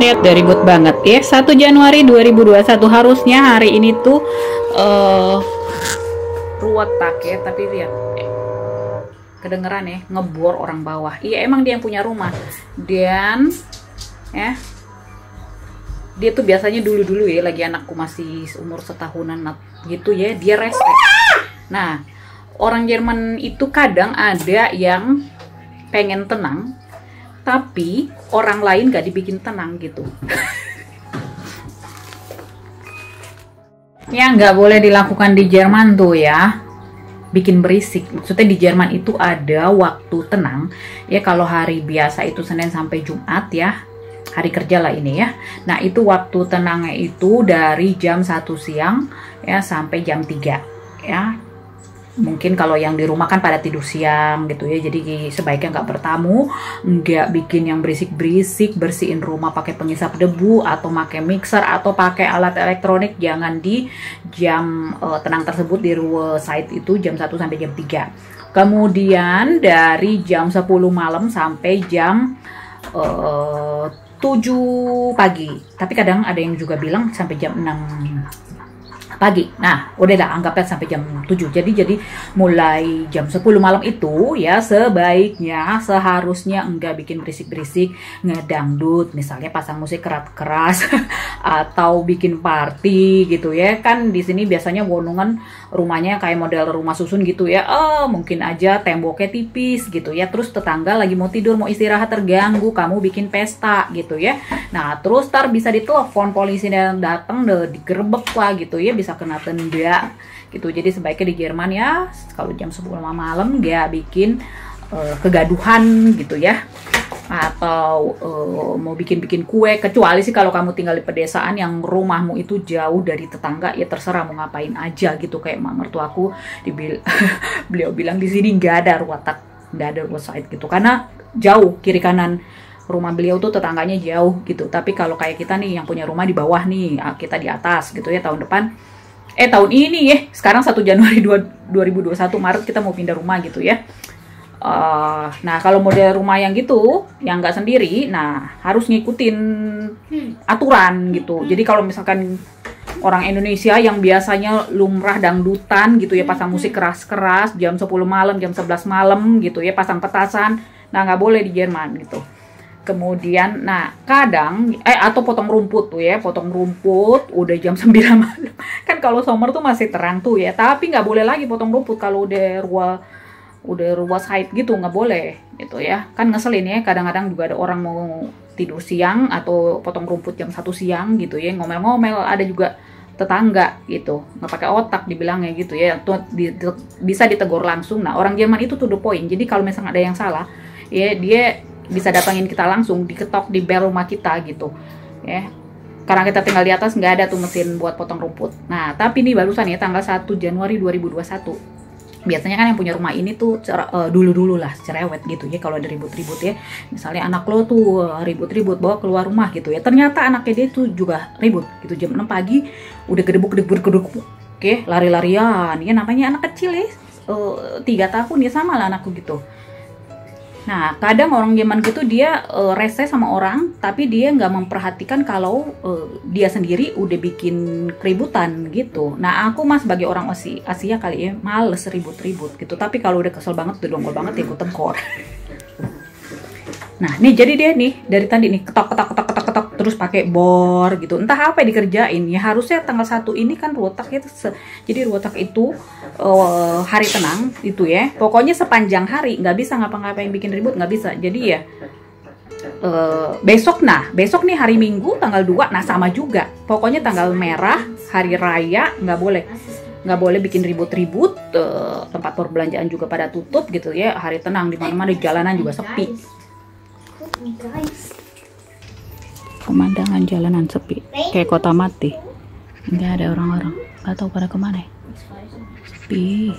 Ya, udah ribut banget ya. 1 Januari 2021 harusnya hari ini tuh ruwetak ya, tapi lihat kedengeran ya, ngebor orang bawah. Iya, emang dia yang punya rumah. Dan ya, dia tuh biasanya dulu-dulu ya, lagi anakku masih umur setahunan gitu ya, dia rese. Nah, orang Jerman itu kadang ada yang pengen tenang, tapi orang lain gak dibikin tenang gitu. Ya nggak boleh dilakukan di Jerman tuh ya, bikin berisik. Maksudnya di Jerman itu ada waktu tenang ya, kalau hari biasa itu Senin sampai Jumat ya, hari kerja lah ini ya. Nah itu waktu tenangnya itu dari jam 1 siang ya sampai jam 3 ya. Mungkin kalau yang di rumah kan pada tidur siang gitu ya, jadi sebaiknya nggak bertamu, nggak bikin yang berisik-berisik, bersihin rumah pakai pengisap debu atau pakai mixer atau pakai alat elektronik. Jangan di jam tenang tersebut di ruang site itu jam 1 sampai jam 3. Kemudian dari jam 10 malam sampai jam 7 pagi. Tapi kadang ada yang juga bilang sampai jam 6 pagi. Nah, udah lah, anggapnya sampai jam 7. Jadi mulai jam 10 malam itu ya sebaiknya seharusnya enggak bikin berisik-berisik, ngedangdut, misalnya pasang musik keras atau bikin party gitu ya. Kan di sini biasanya Wonungen rumahnya kayak model rumah susun gitu ya. Mungkin aja temboknya tipis gitu ya. Terus tetangga lagi mau tidur, mau istirahat terganggu, kamu bikin pesta gitu ya. Nah, terus ntar bisa ditelepon polisi dan datang digerebek lah gitu ya, bisa kena denda gitu. Jadi sebaiknya di Jerman ya kalau jam 10 malam dia bikin kegaduhan gitu ya, atau mau bikin kue, kecuali sih kalau kamu tinggal di pedesaan yang rumahmu itu jauh dari tetangga, ya terserah mau ngapain aja gitu. Kayak mertuaku beliau bilang di sini nggak ada ruwetak, nggak ada roadside gitu, karena jauh kiri kanan rumah beliau tuh tetangganya jauh gitu. Tapi kalau kayak kita nih yang punya rumah di bawah nih, kita di atas gitu ya, tahun ini ya, sekarang 1 Januari 2021 Maret kita mau pindah rumah gitu ya. Nah kalau model rumah yang gitu, yang nggak sendiri, nah harus ngikutin aturan gitu. Jadi kalau misalkan orang Indonesia yang biasanya lumrah dangdutan gitu ya, pasang musik keras-keras jam 10 malam, jam 11 malam gitu ya, pasang petasan, nah nggak boleh di Jerman gitu. Kemudian, nah kadang, atau potong rumput tuh ya, potong rumput udah jam 9 malam. Kan kalau summer tuh masih terang tuh ya, tapi nggak boleh lagi potong rumput kalau udah ruas haid gitu, nggak boleh gitu ya. Kan ngeselin ya, kadang-kadang juga ada orang mau tidur siang atau potong rumput jam 1 siang gitu ya, ngomel-ngomel, ada juga tetangga gitu, nggak pakai otak dibilangnya gitu ya, tuh bisa ditegur langsung. Nah orang Jerman itu to the point, jadi kalau misalnya ada yang salah ya, dia bisa datangin kita langsung, diketok di bel rumah kita gitu ya, karena kita tinggal di atas, nggak ada tuh mesin buat potong rumput. Nah tapi nih barusan ya tanggal 1 Januari 2021, biasanya kan yang punya rumah ini tuh dulu-dulu lah cerewet gitu ya, kalau ada ribut-ribut ya, misalnya anak lo tuh ribut-ribut bawa keluar rumah gitu ya, ternyata anaknya dia tuh juga ribut gitu, jam 6 pagi udah gedebuk oke, lari-larian ya, namanya anak kecil ya, 3 tahun ya, sama lah anakku gitu. Nah kadang orang Jerman gitu dia rese sama orang, tapi dia nggak memperhatikan kalau dia sendiri udah bikin keributan gitu. Nah aku sebagai orang Asia kali ya, males ribut-ribut gitu, tapi kalau udah kesel banget, udah dongkol banget ya gue tegur. Nah nih jadi dia nih dari tadi nih ketok terus pakai bor gitu, entah apa yang dikerjain ya. Harusnya tanggal 1 ini kan ruwetak itu, jadi ruwetak itu hari tenang itu ya, pokoknya sepanjang hari nggak bisa ngapa-ngapain bikin ribut, nggak bisa. Jadi ya besok nih hari Minggu tanggal 2, nah sama juga, pokoknya tanggal merah hari raya nggak boleh bikin ribut-ribut, tempat perbelanjaan juga pada tutup gitu ya, hari tenang, di mana-mana di jalanan juga sepi. Pemandangan jalanan sepi, kayak kota mati, nggak ada orang-orang, nggak tahu pada kemana. Sepi.